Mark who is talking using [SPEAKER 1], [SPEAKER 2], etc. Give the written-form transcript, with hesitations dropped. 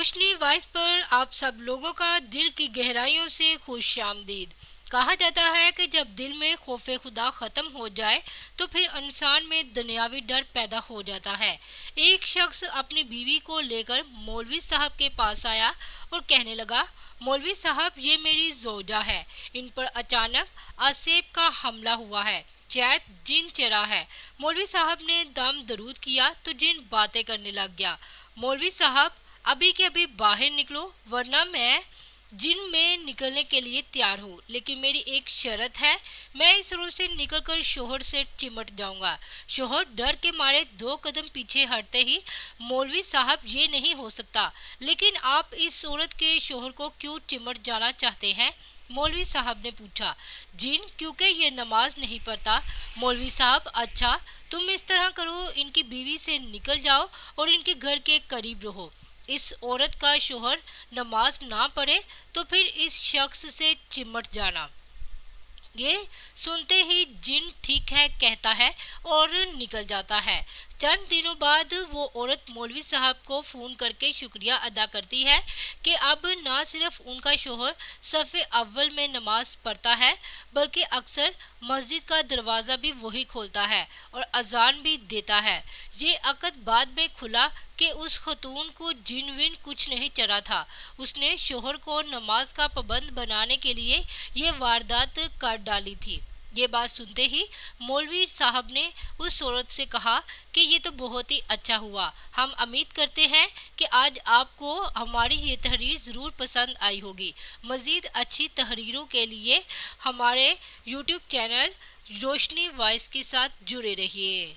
[SPEAKER 1] रोशनी voice पर आप सब लोगों का दिल की गहराइयों से खुश आमदीद। कहा जाता है कि जब दिल में खौफे खुदा ख़त्म हो जाए तो फिर इंसान में दुनियावी डर पैदा हो जाता है। एक शख्स अपनी बीवी को लेकर मौलवी साहब के पास आया और कहने लगा, मौलवी साहब, ये मेरी जोजा है, इन पर अचानक आसेब का हमला हुआ है, शायद जिन चरा है। मौलवी साहब ने दम दरूद किया तो जिन बातें करने लग गया, मौलवी साहब अभी के अभी बाहर निकलो वरना मैं जिन में निकलने के लिए तैयार हूँ, लेकिन मेरी एक शर्त है, मैं इस रोड से निकलकर शोहर से चिमट जाऊंगा। शोहर डर के मारे 2 कदम पीछे हटते ही, मौलवी साहब ये नहीं हो सकता, लेकिन आप इस औरत के शोहर को क्यों चिमट जाना चाहते हैं? मौलवी साहब ने पूछा। जिन क्योंकि ये नमाज नहीं पढ़ता। मौलवी साहब, अच्छा, तुम इस तरह करो, इनकी बीवी से निकल जाओ और इनके घर के करीब रहो। इस औरत का शोहर नमाज ना पढ़े तो फिर इस शख्स से चिमट जाना। ये सुनते ही जिन ठीक है कहता है और निकल जाता है। चंद दिनों बाद वो औरत मौलवी साहब को फ़ोन करके शुक्रिया अदा करती है कि अब ना सिर्फ उनका शोहर सफ़े अव्वल में नमाज पढ़ता है, बल्कि अक्सर मस्जिद का दरवाज़ा भी वही खोलता है और अजान भी देता है। ये अकद बाद में खुला कि उस खतून को जिन विन कुछ नहीं चढ़ा था। उसने शोहर को नमाज का पाबंद बनाने के लिए ये वारदात कर डाली थी। ये बात सुनते ही मौलवी साहब ने उस औरत से कहा कि ये तो बहुत ही अच्छा हुआ। हम उम्मीद करते हैं कि आज आपको हमारी ये तहरीर ज़रूर पसंद आई होगी। मज़ीद अच्छी तहरीरों के लिए हमारे YouTube चैनल रोशनी वॉइस के साथ जुड़े रहिए।